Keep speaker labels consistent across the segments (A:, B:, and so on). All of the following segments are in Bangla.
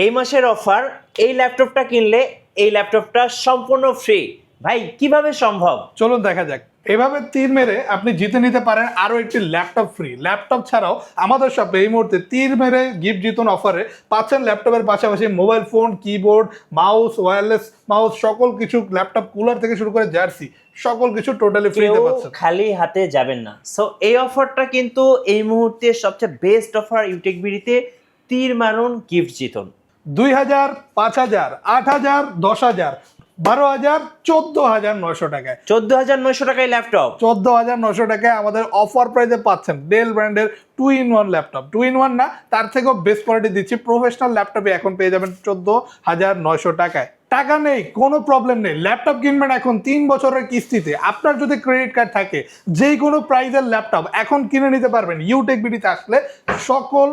A: এই মাসের অফার, এই ল্যাপটপটা কিনলে এই ল্যাপটপটা সম্পূর্ণ ফ্রি। ভাই কিভাবে সম্ভব?
B: চলুন দেখা যাক। এভাবে তীর মেরে আপনি জিতে নিতে পারেন আরো একটি ল্যাপটপ ফ্রি। ল্যাপটপ ছাড়াও আমাদের শপে এই মুহূর্তে তীর মেরে গিফট জিতুন অফারে পাচ্ছেন ল্যাপটপের পাশাপাশি mobile phone, keyboard, mouse, wireless mouse, সকল কিছু, ল্যাপটপ কুলার থেকে শুরু করে জার্সি, সকল কিছু টোটালি ফ্রিতে
A: কেউ
B: পাচ্ছেন।
A: খালি হাতে যাবেন না। সো এই অফারটা কিন্তু এই মুহূর্তে সবচেয়ে বেস্ট অফার ইউটেক বিডিতে। তীর মারুন, গিফট জিতুন।
B: 2000, 5000, 8000, 10000, 12000, 14900 টাকায়।
A: 14,900 টাকায় ল্যাপটপ।
B: 14900 টাকায় আমাদের অফার প্রাইসে পাচ্ছেন ডেল ব্র্যান্ডের 2-in-1 ল্যাপটপ। 2-in-1 না, তার থেকেও বেস্ট কোয়ালিটি দিচ্ছি। প্রফেশনাল ল্যাপটপে এখন পেয়ে যাবেন 14900 টাকায়। টাকা নেই, কোনো প্রবলেম নেই। ল্যাপটপ কিনবেন এখন 3 বছরের কিস্তিতে। আপনার যদি ক্রেডিট কার্ড থাকে, যেই কোনো প্রাইজের ল্যাপটপ এখন কিনে নিতে পারবেন। ইউটেক বিডিতে আসলে সকল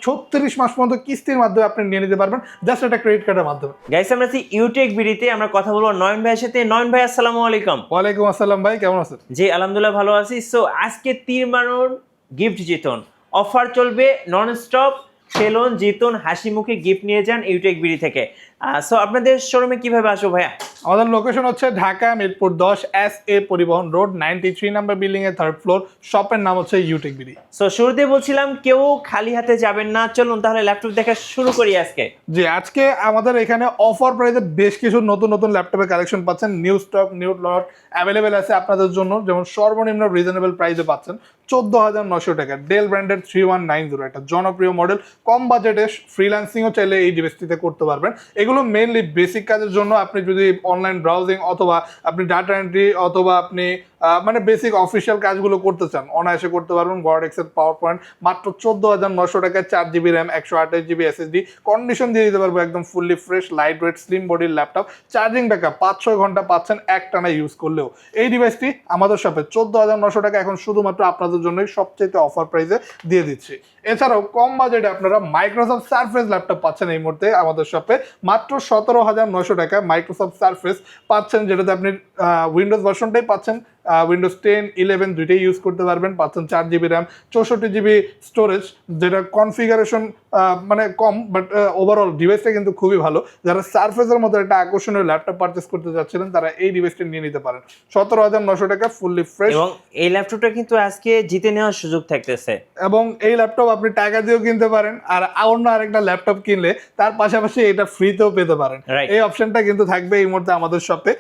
B: 36 মাস পর্যন্ত কিস্তির মাধ্যমে আপনি নিয়ে নিতে পারবেন, জাস্ট একটা ক্রেডিট কার্ডের মাধ্যমে।
A: গাইস, আমরা আছি ইউটেক বিডিতে। আমরা কথা বলবো নয়ন ভাইয়ের সাথে। নয়ন ভাই, আসসালামু আলাইকুম।
B: ওয়ালাইকুম আসসালাম ভাই, কেমন আছেন?
A: জি আলহামদুলিল্লাহ, ভালো আছি। সো আজকে তীর মারুন, গিফট জিতুন অফার চলবে নন স্টপ। খেলুন, জিতুন, হাসি মুখে গিফট নিয়ে যান ইউটেক বিডি থেকে। সো আপনাদের শোরুমে কিভাবে আসবো ভাইয়া?
B: আমাদের লোকেশন হচ্ছে ঢাকা মিরপুর 10 SA পরিবহন রোড 93 নাম্বার বিল্ডিং এর 3rd ফ্লোর। শপের নাম হচ্ছে ইউটেক বিডি।
A: সো শুরুতে বলছিলাম কেউ খালি হাতে যাবেন না। চলুন তাহলে ল্যাপটপ দেখা শুরু করি আজকে।
B: জি, আজকে আমাদের এখানে অফার প্রাইসে বেশ কিছু নতুন নতুন ল্যাপটপের কালেকশন পাচ্ছেন। নিউ স্টক, নিউ লট অ্যাভেলেবেল আছে আপনাদের জন্য। যেমন সর্বনিম্ন রিজনেবল প্রাইসে পাচ্ছেন 14900 টাকা ডেল ব্র্যান্ডের 3190, একটা জনপ্রিয় মডেল। কম বাজেটে ফ্রিল্যান্সিংও চাইলে এই ডিভাইসটিতে করতে পারবেন। এগুলো মেইনলি বেসিক কাজের জন্য। আপনি যদি অনলাইন ব্রাউজিং অথবা আপনি ডাটা এন্ট্রি অথবা আপনি মানে বেসিক অফিসিয়াল কাজগুলো করতে চান, অনায়াসে করতে পারবেন। ওয়ার্ড, এক্সেল, পাওয়ার পয়েন্ট মাত্র 14900 টাকায় 4GB RAM, 128GB SSD, condition দিয়ে দিতে পারবো একদম fully fresh, light weight, slim বডির ল্যাপটপ। চার্জিং ব্যাকআপ 5-6 ঘন্টা পাচ্ছেন একটানা ইউজ করলেও। এই ডিভাইসটি আমাদের শপে 14900 টাকা এখন শুধুমাত্র আপনাদের জন্যই সবচেয়ে অফার প্রাইসে দিয়ে দিচ্ছি। এছাড়াও কম বাজেটে আপনারা মাইক্রোসফট সারফেস ল্যাপটপ পাচ্ছেন এই মুহূর্তে আমাদের শপে মাত্র 17900 টাকায়। মাইক্রোসফট সারফেস পাচ্ছেন, যেটাতে আপনি উইন্ডোজ ভার্সনটাই পাচ্ছেন, উইন্ডোজ 10, 11 দুইটাই ইউজ করতে পারবেন। পাচ্ছেন 4GB র্যাম, 64GB স্টোরেজ, যেটা কনফিগারেশন মানে কম, বাট ওভারঅল ডিভাইসটা কিন্তু খুবই ভালো। যারা সারফেসের মতো একটা আকর্ষণীয় ল্যাপটপ পারচেস করতে যাচ্ছিলেন, তারা এই ডিভাইসটা নিয়ে নিতে পারেন 17900 টাকা ফুললি ফ্রেশ।
A: এবং এই ল্যাপটপটা কিন্তু আজকে জিতে নেওয়ার সুযোগ থাকতেছে।
B: এবং এই ল্যাপটপ আপনি টাকা দিয়েও কিনতে পারেন, আর অন্য আরেকটা ল্যাপটপ কিনলে তার পাশাপাশি এটা ফ্রিতেও পেতে পারেন।
A: Right.
B: এই অপশনটা কিন্তু থাকবে এই মুহূর্তে আমাদের শপে।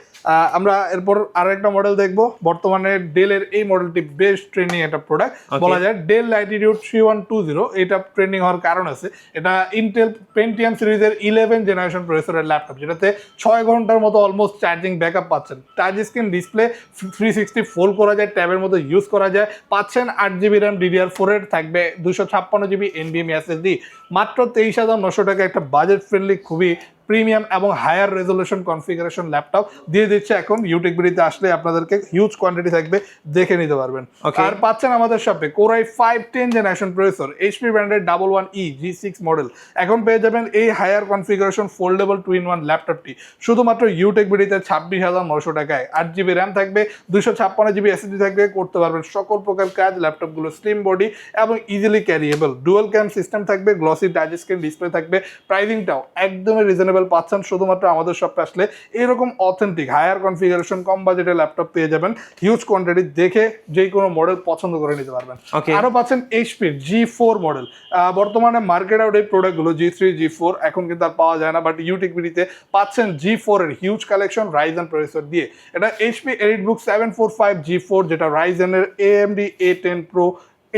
B: আমরা এরপর আরেকটা মডেল দেখবো। বর্তমানে ডেলের এই মডেলটি বেশ ট্রেন্ডিং একটা প্রোডাক্ট বলা যায়। ডেল ল্যাটিটিউড 3120, এটা ট্রেন্ডিং হওয়ার কারণ আছে। এটা ইন্টেল পেন্টিয়াম সিরিজের 11 জেনারেশন প্রসেসরের ল্যাপটপ, যেটাতে 6 ঘন্টার মতো অলমোস্ট চার্জিং ব্যাকআপ পাচ্ছেন। টাচ স্ক্রিন ডিসপ্লে, 360 ফোল্ড করা যায়, ট্যাবের মতো ইউজ করা যায়। পাচ্ছেন 8GB র্যাম DDR4 এর, থাকবে 256GB NVMe SSD। মাত্র 23900 টাকা একটা বাজেট ফ্রেন্ডলি, খুবই প্রিমিয়াম এবং হায়ার রেজলিউশন কনফিগারেশন ল্যাপটপ দিয়ে দিচ্ছে এখন। ইউটেক বিডিতে আসলে আপনাদেরকে হিউজ কোয়ান্টিটি থাকবে, দেখে নিতে পারবেন। আর পাচ্ছেন আমাদের শপে Core i5 10 generation processor, HP ব্র্যান্ডের 11E G6 মডেল। এখন পেয়ে যাবেন এই হায়ার কনফিগারেশন ফোল্ডেবল 2-in-1 ল্যাপটপটি শুধুমাত্র ইউটেক বিডিতে 26900 টাকায়। 8GB র্যাম থাকবে, 256GB SSD থাকবে, করতে পারবেন সকল প্রকার কাজ। ল্যাপটপগুলো স্লিম বডি এবং ইজিলি ক্যারিয়েবল। ডুয়াল ক্যাম সিস্টেম থাকবে, গ্লসি টাচ স্ক্রিন ডিসপ্লে থাকবে। প্রাইসিংটাও একদমই রিজনেবল পাচ্ছেন শুধুমাত্র আমাদের শপে আসলে। এরকম অথেন্টিক হায়ার কনফিগারেশন কম বাজেটের ল্যাপটপ পেয়ে যাবেন হিউজ কোয়ান্টিটি, দেখে যে কোনো মডেল পছন্দ করে নিতে পারবেন। আরো পাচ্ছেন HP G4 মডেল। বর্তমানে মার্কেট আউট এই প্রোডাক্টগুলো G3, G4 এখন কিন্তু আর পাওয়া যায় না, বাট ইউটেক বিডিতে পাচ্ছেন G4 এর হিউজ কালেকশন রাইজেন প্রসেসর দিয়ে। এটা HP EliteBook 745 G4, যেটা রাইজেনের AMD A10 Pro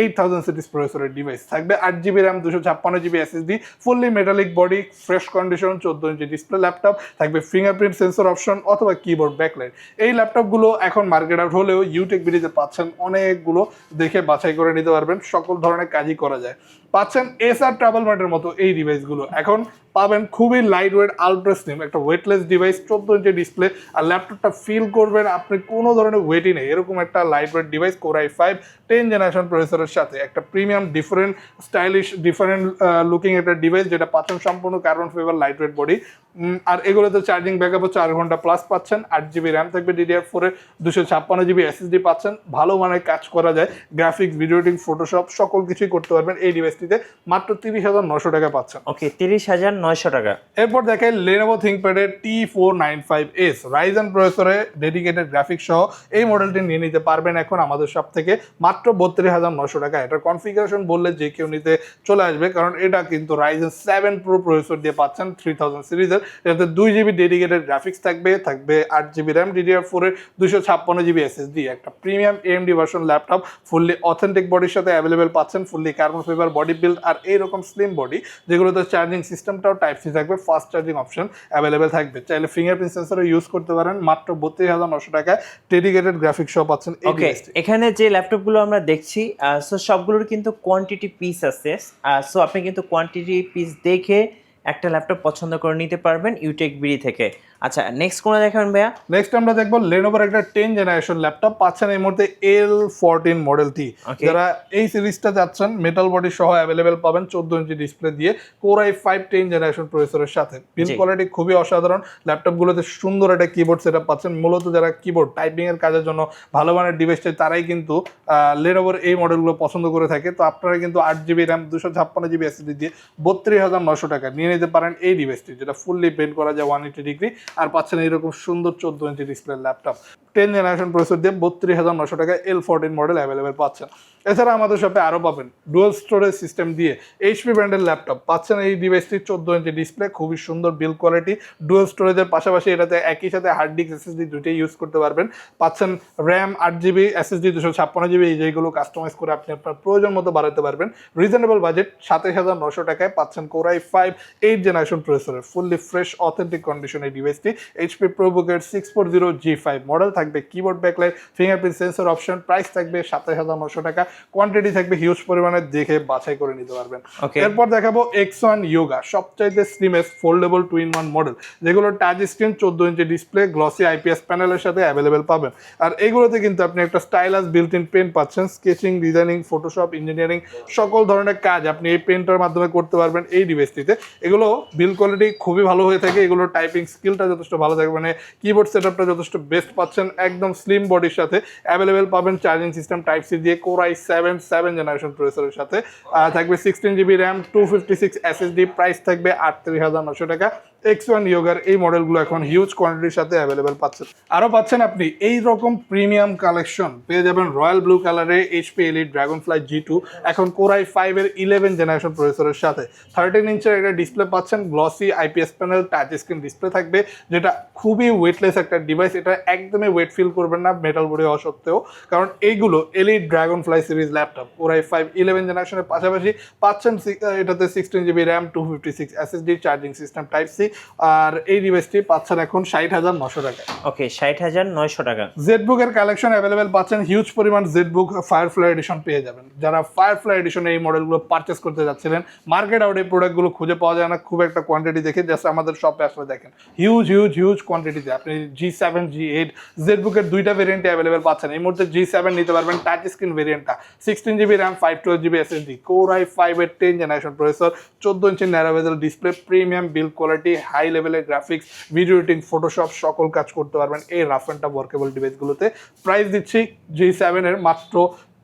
B: 8000 সিরিজ প্রসেসরের ডিভাইস। থাকবে 8GB RAM, 256GB SSD, fully metallic body, fresh condition, 14 inch display laptop. থাকবে ফিঙ্গারপ্রিন্ট সেন্সর অপশন অথবা কিবোর্ড ব্যাকলাইট। এই ল্যাপটপগুলো এখন মার্কেট আউট হলেও ইউটেক বিডিতে পাচ্ছেন অনেকগুলো, দেখে বাছাই করে নিতে পারবেন। সকল ধরনের কাজই করা যায়। পাচ্ছেন এসআর ট্রাভেল মার্টের মতো এই ডিভাইসগুলো এখন পাবেন খুবই লাইট ওয়েট, আলট্রা স্লিম, একটা ওয়েটলেস ডিভাইস, 14 ইঞ্চি ডিসপ্লে। আর ল্যাপটপটা ফিল করবেন আপনি কোনো ধরনের ওয়েটই নেই, এরকম একটা light weight device. Core i5 10 generation প্রসেসরের সাথে একটা premium, different stylish, different looking একটা ডিভাইস, যেটা পাচ্ছেন সম্পূর্ণ carbon fibre light weight body. আর এগুলোতে চার্জিং ব্যাকআপও 4 ঘন্টা প্লাস পাচ্ছেন, 8GB র্যাম থাকবে DDR4 এর, 256GB SSD পাচ্ছেন, ভালো মানের কাজ করা যায়, গ্রাফিক্স, ভিডিও এডিটিং, ফটোশপ সকল কিছুই করতে পারবেন এই ডিভাইসটিতে, মাত্র 30,900 টাকা পাচ্ছেন।
A: ওকে, 30,900 টাকা।
B: এরপর দেখেন Lenovo ThinkPad এর T495S Ryzen প্রসেসরে ডেডিকেটেড গ্রাফিক্স সহ এই মডেলটি নিয়ে নিতে পারবেন এখন আমাদের শপ থেকে মাত্র 32,900 টাকা। এটার কনফিগারেশন বললে যে কেউ নিতে চলে আসবে, কারণ এটা কিন্তু Ryzen 7 Pro প্রসেসর দিয়ে পাচ্ছেন 3000 সিরিজের। এটাতে 2GB ডেডিকেটেড গ্রাফিক্স থাকবে, 8GB র্যাম DDR4 এর, 256GB SSD, একটা premium AMD version laptop, fully authentic বডির সাথে অ্যাভেলেবেল পাচ্ছেন, fully carbon fibre body build আর এইরকম স্লিম বডি যেগুলোতে চার্জিং সিস্টেমটাও টাইপ সি থাকবে, ফাস্ট চার্জিং অপশন অ্যাভেলেবেল থাকবে, চাইলে ফিঙ্গারপ্রিন্ট সেন্সরও ইউজ করতে পারেন। মাত্র 32,900 টাকায় ডেডিকেটেড গ্রাফিক্স সহ পাচ্ছেন এই
A: ওকে,
B: ডিভাইসটি।
A: এখানে যে ল্যাপটপগুলো আমরা দেখছি সো সবগুলোর কিন্তু কোয়ান্টিটি পিস আছে, সো আপনি কিন্তু কোয়ান্টিটি পিস দেখে একটা ল্যাপটপ পছন্দ করে নিতে পারবেন ইউটেক বিডি থেকে। আচ্ছা, নেক্সট কোনটা দেখাবেন ভাইয়া?
B: নেক্সট আমরা দেখবো লেনোভোর একটা 10 জেনারেশন ল্যাপটপ পাচ্ছেন এই মুহূর্তে L14 মডেলটি। যারা এই সিরিজটা যাচ্ছেন মেটাল বডি সহ অ্যাভেলেবেল পাবেন, 14 ইঞ্চি ডিসপ্লে দিয়ে, Core i5 10 জেনারেশন প্রসেসরের সাথে। বিল্ড কোয়ালিটি খুবই অসাধারণ, ল্যাপটপগুলোতে সুন্দর একটা কিবোর্ড সেটআপ পাচ্ছেন। মূলত যারা কিবোর্ড টাইপিং এর কাজের জন্য ভালো মানের ডিভাইস চাই তারাই কিন্তু লেনোভোর এই মডেলগুলো পছন্দ করে থাকে। তো আপনারা কিন্তু 8GB র্যাম 256GB SSD দিয়ে 32,900 টাকা নিয়ে নিতে পারেন এই ডিভাইসটি, যেটা ফুললি বেন্ড করা যায় 180 ডিগ্রি, আর পাচ্ছেন এইরকম সুন্দর 14 inch display laptop 10 generation processor দিয়ে 32,900 টাকায় L14 মডেল অ্যাভেলেবেল পাচ্ছেন। এছাড়া আমাদের শপে আরও পাবেন ডুয়াল স্টোরেজ সিস্টেম দিয়ে HP ব্র্যান্ডের ল্যাপটপ পাচ্ছেন এই ডিভাইসটি, 14 ইঞ্চি ডিসপ্লে, খুবই সুন্দর বিল্ড কোয়ালিটি, ডুয়াল স্টোরেজের পাশাপাশি এটাতে একই সাথে হার্ড ডিস্ক SSD দুইটাই ইউজ করতে পারবেন। পাচ্ছেন র্যাম 8GB SSD 256GB, যেগুলো কাস্টমাইজ করে আপনি আপনার প্রয়োজন মতো বাড়াতে পারবেন। রিজনেবল বাজেট 27,900 টাকায় পাচ্ছেন Core i5 8 জেনারেশন প্রসেসরের ফুললি ফ্রেশ অথেন্টিক কন্ডিশন এই ডিভাইসটি। HP ProBook-এর 640G5 মডেল, থাকবে keyboard backlight, fingerprint sensor option, price থাকবে 27,900 টাকা, কোয়ান্টিটি থাকবে হিউজ পরিমাণে, দেখে বাছাই করে নিতে পারবেন। এরপর দেখাবো X1 Yoga, সবচাইতে স্লিমেস্ট ফোল্ডেবল 2-in-1 মডেল, যেগুলো touch screen, 14 inch display, glossy IPS প্যানেলের সাথে অ্যাভেলেবেল পাবেন। আর এইগুলোতে কিন্তু আপনি একটা স্টাইলাস বিল্ট ইন পেন পাচ্ছেন, স্কেচিং, ডিজাইনিং, ফটোশপ, ইঞ্জিনিয়ারিং সকল ধরনের কাজ আপনি এই পেনটার মাধ্যমে করতে পারবেন এই ডিভাইসটিতে। এগুলো বিল্ড কোয়ালিটি খুবই ভালো হয়ে থাকে, এগুলো টাইপিং স্কিলটা যথেষ্ট ভালো থাকে, মানে কিবোর্ড সেটআপটা যথেষ্ট বেস্ট পাচ্ছেন, একদম স্লিম বডির সাথে অ্যাভেলেবেল পাবেন, চার্জিং সিস্টেম টাইপ সি দিয়ে, Core i7 7 জেনারেশন প্রসেসরের সাথে, থাকবে 16GB র্যাম 256 SSD, প্রাইস থাকবে 38,900 টাকা। X1 Yoga এই মডেলগুলো এখন হিউজ কোয়ান্টিটির সাথে অ্যাভেলেবেল পাচ্ছেন। আরও পাচ্ছেন আপনি এই রকম প্রিমিয়াম কালেকশন পেয়ে যাবেন রয়্যাল ব্লু কালারে HP Elite Dragonfly G2 এখন Core i5 এর 11 জেনারেশন প্রসেসরের সাথে, 13 ইঞ্চের একটা ডিসপ্লে পাচ্ছেন, glossy IPS panel, touch screen display থাকবে, যেটা খুবই ওয়েটলেস একটা ডিভাইস, এটা একদমই ওয়েট ফিল করবেন না মেটাল বডি হওয়া সত্ত্বেও, কারণ এইগুলো Elite Dragonfly series laptop. Core i5 11 জেনারেশনের পাশাপাশি পাচ্ছেন এটাতে 16GB RAM 256 SSD, charging system type C, আর এই ডিভাইসটি পাচ্ছেন এখন 60,900 টাকা।
A: ওকে, 60,900 টাকা।
B: জেটবুক এর কালেকশন অ্যাভেলেবেল পাচ্ছেন, হিউজ পরিমাণ জেটবুক ফায়ারফ্লাই এডিশন পেয়ে যাবেন। যারা ফায়ারফ্লাই এডিশনে এই মডেলগুলো পারচেস করতে যাচ্ছিলেন, মার্কেট আউট এই প্রোডাক্টগুলো খুঁজে পাওয়া যায় না খুব একটা কোয়ান্টিটি দেখে, জাস্ট আমাদের শপে আসলে দেখেন হিউজ কোয়ান্টিটিতে আপনি G7 G8 জেটবুকের দুইটা ভেরিয়েন্টে অ্যাভেলেবেল পাচ্ছেন। এই মুহূর্তে G7 নিতে পারবেন টাচ স্ক্রিন ভেরিয়েন্টটা, 16GB RAM 512GB SSD, Core i5 এর 10 generation processor, 14 inch narrow bezel display, premium build quality, high লেভেলের গ্রাফিক্স, ভিডিও এডিটিং, ফটোশপ সকল কাজ করতে পারবেন এই রাফ অ্যান্ড টাফ ওয়ার্কেবল ডিভাইসগুলোতে। প্রাইস দিচ্ছি G7 এর মাত্র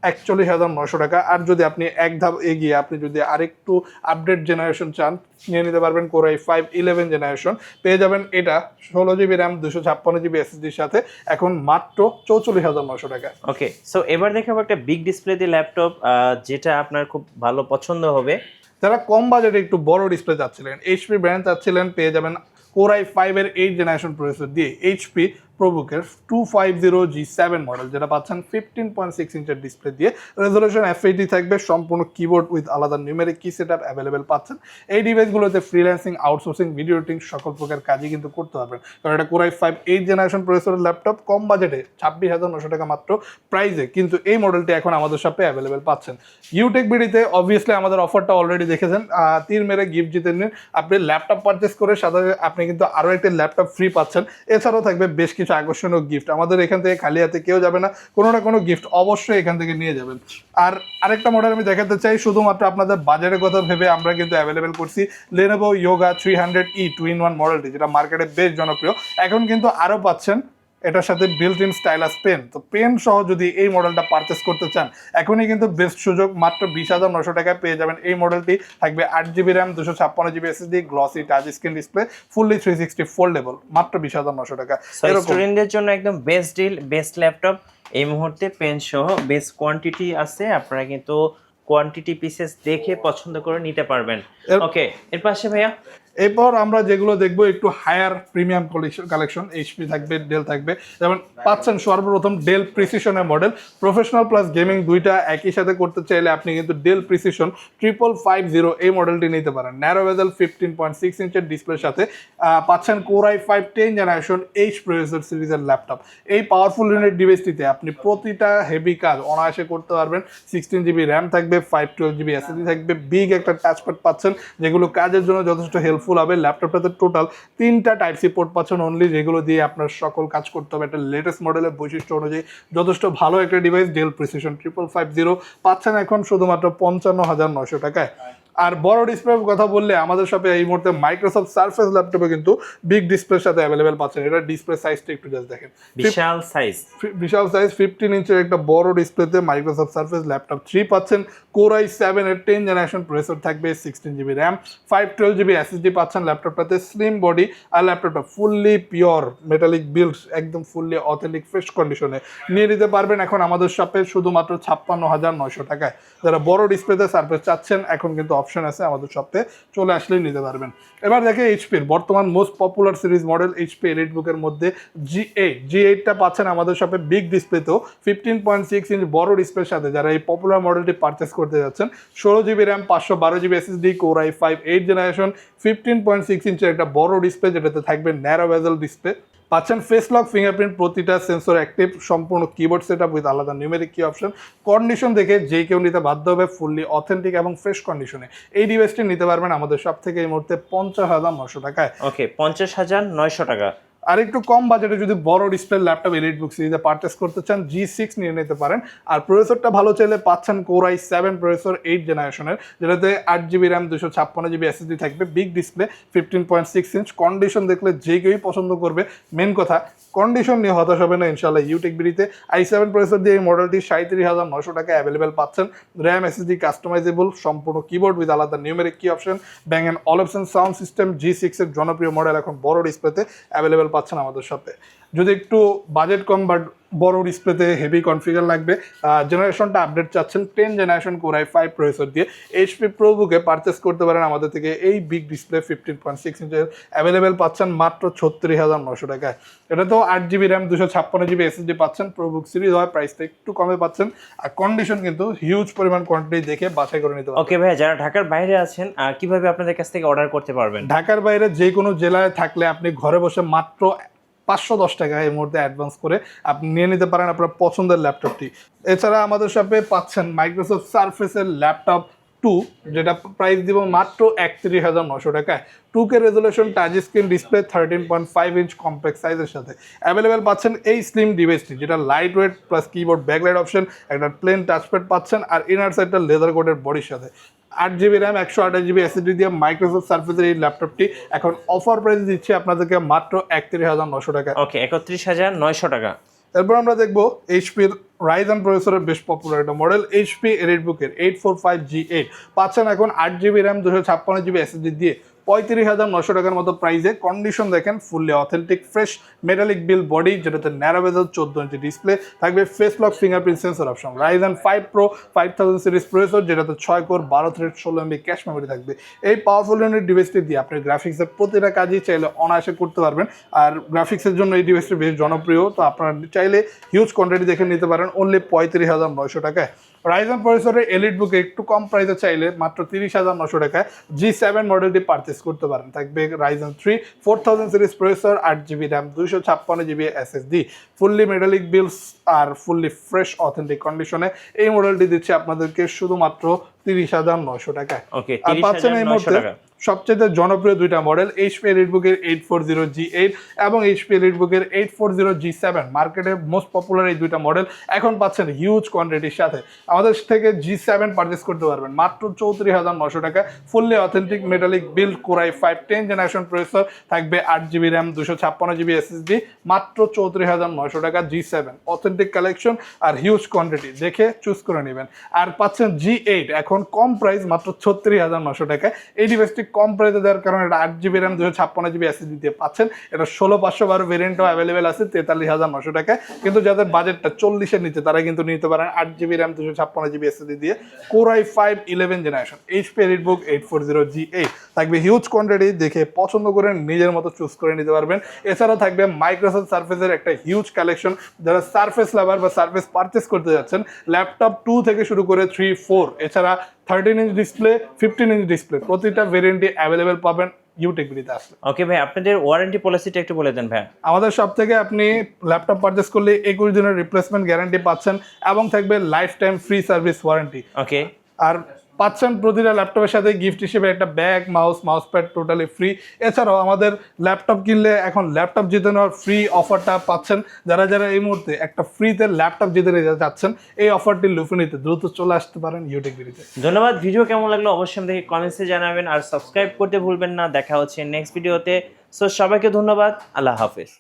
B: 41,900 টাকা। আর যদি আপনি এক ধাপ এগিয়ে আপনি যদি আরেকটু আপডেট জেনারেশন চান, নিয়ে নিতে পারবেন Core i5 11 জেনারেশন, পেয়ে যাবেন এটা 16GB র্যাম 256GB SSD এর সাথে এখন মাত্র 44,900 টাকা।
A: ওকে, সো এবার দেখাবো একটা বিগ ডিসপ্লে দিয়ে ল্যাপটপ, যেটা আপনার খুব ভালো পছন্দ হবে।
B: যারা কম বাজেটে একটু বড় ডিসপ্লে চাচ্ছিলেন, HP ব্র্যান্ড চাচ্ছিলেন, পেয়ে যাবেন Core i5 এর 8 জেনারেশন প্রসেসর দিয়ে HP ProBook-এর 250G7 মডেল, যেটা পাচ্ছেন 15.6 ইঞ্চের ডিসপ্লে দিয়ে, রেজোলিউশন FHD থাকবে, সম্পূর্ণ কিবোর্ড উইথ আলাদা নিউমেরিক কি সেটআপ অ্যাভেলেবেল পাচ্ছেন। এই ডিভাইসগুলোতে ফ্রিল্যান্সিং, আউটসোর্সিং, ভিডিও এডিটিং সকল প্রকার কাজই কিন্তু করতে পারবেন, কারণ এটা Core i5 8 জেনারেশন প্রসেসরের ল্যাপটপ, কম বাজেটে 26,900 টাকা মাত্র প্রাইসে কিন্তু এই মডেলটি এখন আমাদের শপে অ্যাভেলেবেল পাচ্ছেন। ইউটেক বিডিতে অবভিয়াসলি আমাদের অফারটা অলরেডি দেখেছেন, তীর মেরে গিফট জিতে নিন। আপনি ল্যাপটপ পারচেস করে সাথে আপনি কিন্তু আরও একটা ল্যাপটপ ফ্রি পাচ্ছেন, এছাড়াও থাকবে বেশ কিছু কিছু আকর্ষণীয় গিফট। আমাদের এখান থেকে খালি হাতে কেউ যাবে না, কোনো না কোনো গিফট অবশ্যই এখান থেকে নিয়ে যাবেন। আর আরেকটা মডেল আমি দেখাতে চাই, শুধুমাত্র আপনাদের বাজারের কথা ভেবে আমরা কিন্তু অ্যাভেলেবেল করছি Lenovo Yoga 300E 2-in-1 মডেলটি, যেটা মার্কেটে বেশ জনপ্রিয়। এখন কিন্তু আরও পাচ্ছেন এটার সাথে বিল্ট ইন স্টাইলাস পেন। তো পেন সহ যদি এই মডেলটা পারচেস করতে চান, এখনই কিন্তু বেস্ট সুযোগ। মাত্র 20,900 টাকায় পেয়ে যাবেন এই মডেলটি। থাকবে 8GB RAM, 256GB SSD, glossy touch screen display, fully 360 foldable, মাত্র 20,900 টাকা।
A: স্টুডেন্টদের জন্য একদম বেস্ট ডিল, বেস্ট ল্যাপটপ এই মুহূর্তে। পেন সহ বেস্ট কোয়ান্টিটি আছে, আপনারা কিন্তু কোয়ান্টিটি পিসেস দেখে পছন্দ করে নিতে পারবেন। ওকে, এর পাশে ভাইয়া
B: এরপর আমরা যেগুলো দেখবো একটু হায়ার প্রিমিয়াম কালেকশন, এইচপি থাকবে, ডেল থাকবে। যেমন পাচ্ছেন সর্বপ্রথম ডেল প্রিসিশনের মডেল, প্রফেশনাল প্লাস গেমিং দুইটা একই সাথে করতে চাইলে আপনি কিন্তু ডেল প্রিসিশন 5550 এই মডেলটি নিতে পারেন। ন্যারো বেজেল 15.6 ইঞ্চের ডিসপ্লের সাথে পাচ্ছেন Core i5 10 generation H processor সিরিজের ল্যাপটপ। এই পাওয়ারফুল ইউনিট ডিভাইসটিতে আপনি প্রতিটা হেভি কাজ অনায়াসে করতে পারবেন। 16GB র্যাম থাকবে, 512GB SSD থাকবে, বিগ একটা টাচপ্যাড পাচ্ছেন যেগুলো কাজের জন্য যথেষ্ট হেল্পফুল হবে। ল্যাপটপটাতে টোটাল 3টা টাইপ সি পোর্ট পাচ্ছেন অনলি, যেগুলো দিয়ে আপনার সকল কাজ করতে হবে। একটা লেটেস্ট মডেলের বৈশিষ্ট্য অনুযায়ী যথেষ্ট ভালো একটা ডিভাইস। ডেল প্রিসিশন 5550 পাচ্ছেন এখন শুধুমাত্র 55,900 টাকায়। আর বড় ডিসপ্লের কথা বললে আমাদের শপে এই মুহূর্তে মাইক্রোসফট সারফেস ল্যাপটপে কিন্তু বিগ ডিসপ্লের সাথে অ্যাভেলেবেল পাচ্ছেন। এটা ডিসপ্লে সাইজটা একটু জাস্ট দেখেন,
A: বিশাল সাইজ,
B: 15 ইঞ্চের একটা বড় ডিসপ্লেতে মাইক্রোসফট সারফেস ল্যাপটপ 3 পাচ্ছেন। Core i7 এর 10 জেনারেশন প্রসেসর থাকবে, 16GB র্যাম, 512GB SSD পাচ্ছেন ল্যাপটপটাতে। স্লিম বডি আর ল্যাপটপটা ফুললি পিওর মেটালিক বিল্ড, একদম ফুললি অথেন্টিক ফ্রেশ কন্ডিশনে নিয়ে নিতে পারবেন এখন আমাদের শপে শুধুমাত্র 56,900 টাকায়। যারা বড় ডিসপ্লেতে সারফেস চাচ্ছেন, এখন কিন্তু অপশন আছে, আমাদের শপে চলে আসলেই নিতে পারবেন। এবার দেখে এইচপির বর্তমান most popular series model HP এলিটবুকের মধ্যে G8টা পাচ্ছেন আমাদের শপে বিগ ডিসপ্লেতেও 15.6 ইঞ্চ বড় ডিসপ্লের সাথে। যারা এই পপুলার মডেলটি পারচেস করতে যাচ্ছেন, 16GB RAM, 512GB SSD, Core i5 8 generation, 15.6 ইঞ্চের একটা বড় ডিসপ্লে যেটাতে থাকবে ন্যারো বেজেল ডিসপ্লে। পাচ্ছেন ফেস লক, ফিঙ্গারপ্রিন্ট, প্রতিটা সেন্সর অ্যাক্টিভ, সম্পূর্ণ কিবোর্ড সেটআপ উইথ আলাদা নিউমেরিক কি অপশন। কন্ডিশন দেখে যে কেউ নিতে বাধ্য হবে, ফুললি অথেন্টিক এবং ফ্রেশ কন্ডিশনে এই ডিভাইসটি নিতে পারবেন আমাদের সব থেকে এই মুহূর্তে 50,900 টাকায়।
A: ওকে, 50,900 টাকা।
B: আর একটু কম বাজেটে যদি বড় ডিসপ্লে ল্যাপটপ এলিটবুক সিরিজে পারচেস করতে চান, G6 নিয়ে নিতে পারেন। আর প্রসেসরটা ভালো চাইলে পাচ্ছেন Core i7 প্রসেসর 8 জেনারেশনের, যেটাতে 8GB র্যাম, 256GB SSD থাকবে, বিগ ডিসপ্লে, 15.6 ইঞ্চ। কন্ডিশন দেখলে যে কেউই পছন্দ করবে। মেন কথা, কন্ডিশন নিয়ে হতাশ হবে না ইনশাল্লাহ। ইউটেক বিডিতে i7 প্রসেসর দিয়ে এই মডেলটি 37,900 টাকায় অ্যাভেলেবেল পাচ্ছেন। র্যাম, SSD কাস্টমাইজেবল, সম্পূর্ণ কিবোর্ড উইথ আলাদা numeric key option, Bang and Olufsen sound system. G6 এর জনপ্রিয় মডেল এখন বড় ডিসপ্লেতে অ্যাভেলেবেল পাচ্ছেন আমাদের শপে। যদি একটু বাজেট কম বাট বড় ডিসপ্লেতে হেভি কনফিগার লাগবে, জেনারেশনটা আপডেট চাচ্ছেন, 10 জেনারেশন Core i5 প্রসেসর দিয়ে এইচপি প্রোবুকে পারচেস করতে পারেন আমাদের থেকে। এই বিগ ডিসপ্লে 15.6 ইঞ্চের অ্যাভেলেবেল পাচ্ছেন মাত্র 36,900 টাকায়। এটা তো 8GB র্যাম, 256GB SSD পাচ্ছেন। প্রোবুক সিরিজ হয়, প্রাইসটা একটু কমে পাচ্ছেন। আর কন্ডিশন কিন্তু হিউজ পরিমাণ কোয়ান্টিটি দেখে বাছাই করে নিতে পারবেন।
A: ওকে ভাই, যারা ঢাকার বাইরে আছেন কিভাবে আপনাদের কাছ থেকে অর্ডার করতে পারবেন?
B: ঢাকার বাইরে যে কোনো জেলায় থাকলে আপনি ঘরে বসে মাত্র 510 টাকা এই মুহূর্তে অ্যাডভান্স করে আপনি নিয়ে নিতে পারেন আপনার পছন্দের ল্যাপটপটি। এছাড়া আমাদের শপে পাচ্ছেন মাইক্রোসফট সারফেসের ল্যাপটপ 2, যেটা প্রাইস দিব মাত্র 31,900 টাকায়। 2K resolution, touch screen display, 13.5 inch compact সাইজের সাথে অ্যাভেলেবেল পাচ্ছেন এই স্লিম ডিভাইসটি, যেটা light weight plus keyboard backlight option, একটা প্লেন টাচপ্যাড পাচ্ছেন, আর ইনার সাইডটা লেদার কোটের বডির সাথে। 8GB র্যাম, 128GB SSD দিয়ে মাইক্রোসফট সারফেসের এই ল্যাপটপটি এখন অফার প্রাইস দিচ্ছে আপনাদেরকে মাত্র 31,900 টাকা।
A: ওকে, 31,900 টাকা।
B: এরপর আমরা দেখবো এইচপির রাইজেন প্রসেসরের বেশ পপুলার একটা মডেল এইচপি এলিটবুকের 845G8 পাচ্ছেন এখন 8GB র্যাম, 256GB SSD দিয়ে 35,900 টাকার মতো প্রাইসে। কন্ডিশন দেখেন ফুললি অথেন্টিক ফ্রেশ মেটালিক বিল বডি, যেটাতে ন্যারো বেজেল 14 ইঞ্চি ডিসপ্লে থাকবে, face lock fingerprint sensor option. Ryzen 5 Pro 5000 series processor, যেটাতে 6 core 12 thread 16MB cache memory থাকবে। এই পাওয়ারফুল ইউনিট ডিভাইসটি দিয়ে আপনি গ্রাফিক্সের প্রতিটা কাজই চাইলে অনায়াসে করতে পারবেন। আর গ্রাফিক্সের জন্য এই ডিভাইসটি বেশ জনপ্রিয়, তো আপনারা চাইলে হিউজ কোয়ান্টিটি দেখে নিতে পারেন অনলি 35,900 টাকায়। Ryzen প্রসেসরের এলিটবুকে একটু কম প্রাইসে চাইলে মাত্র 30,900 টাকায় G7 মডেলটি পারচেস করতে পারেন। থাকবে Ryzen 3 4000 series processor, 8GB RAM, 256GB SSD, fully metallic build আর ফুললি ফ্রেশ অথেন্টিক কন্ডিশনে এই মডেলটি দিচ্ছে আপনাদেরকে শুধুমাত্র 30,900 টাকায়।
A: ওকে,
B: আর পাচ্ছেন এই মুহূর্তে সবচেয়ে জনপ্রিয় দুইটা মডেল এইচপি এলিটবুকের 840G8 এবং এইচপি এলিটবুকের 840G7 মার্কেটে মোস্ট পপুলার এই দুইটা মডেল এখন পাচ্ছেন হিউজ কোয়ান্টিটির সাথে। আমাদের থেকে G7 পারচেস করতে পারবেন মাত্র 34,900 টাকা। Fully authentic metallic build core i 5 10 generation processor, থাকবে 8GB র্যাম, 256GB SSD, মাত্র 34,900 টাকা। G7 অথেন্টিক কালেকশন আর হিউজ কোয়ান্টিটি, দেখে চুজ করে নেবেন। আর পাচ্ছেন G8 এখন কম প্রাইস মাত্র 36,900 টাকা। এই ডিভাইসটি কম প্রাইসে দেওয়ার কারণে এটা 8GB র্যাম, 256GB SSD দিয়ে পাচ্ছেন। এটা 16512 ভেরিয়েন্টও অ্যাভেলেবেল আছে 43,900 টাকা। কিন্তু যাদের বাজেটটা 40-এর নিচে তারা কিন্তু নিতে পারেন 8GB র্যাম, 256GB SSD দিয়ে core i 5 11 generation HP EliteBook 840G8। থাকবে হিউজ কোয়ান্টিটি, দেখে পছন্দ করে নিজের মতো চুজ করে নিতে পারবেন। এছাড়াও থাকবে মাইক্রোসফট সার্ফেসের একটা হিউজ কালেকশন। যারা সার্ফেস লাভার বা সার্ফেস পারচেস করতে যাচ্ছেন, ল্যাপটপ 2 থেকে শুরু করে 3, 4, এছাড়া 13 ইঞ্চ ডিসপ্লে, 15 ইঞ্চ ডিসপ্লে প্রতিটা ভেরিয়েন্টই অ্যাভেলেবেল পাবেন ইউটেকবিলিতে আসলে।
A: ওকে ভাই, আপনাদের ওয়ারেন্টি পলিসিটা একটু বলে দেন ভাই।
B: আমাদের সব থেকে আপনি ল্যাপটপ পারচেস করলে 21 দিনের রিপ্লেসমেন্ট গ্যারান্টি পাচ্ছেন এবং থাকবে life time free service warranty.
A: Okay,
B: আর পাচ্ছেন প্রতিটা ল্যাপটপের সাথে গিফট হিসেবে একটা bag, mouse pad totally free. এছাড়াও আমাদের ল্যাপটপ কিনলে এখন ল্যাপটপ জিতে নেওয়ার ফ্রি অফারটা পাচ্ছেন। যারা এই মুহূর্তে একটা ফ্রিতে ল্যাপটপ জিতে নিতে চাচ্ছেন, এই অফারটি লুফে নিতে দ্রুত চলে আসতে পারেন ইউটেকবিলিতে।
A: ধন্যবাদ। ভিডিও কেমন লাগলো অবশ্যই আমাদেরকে কমেন্টসে জানাবেন আর সাবস্ক্রাইব করতে ভুলবেন না। দেখা হচ্ছে নেক্সট ভিডিওতে। সো সবাইকে ধন্যবাদ, আল্লাহ হাফেজ।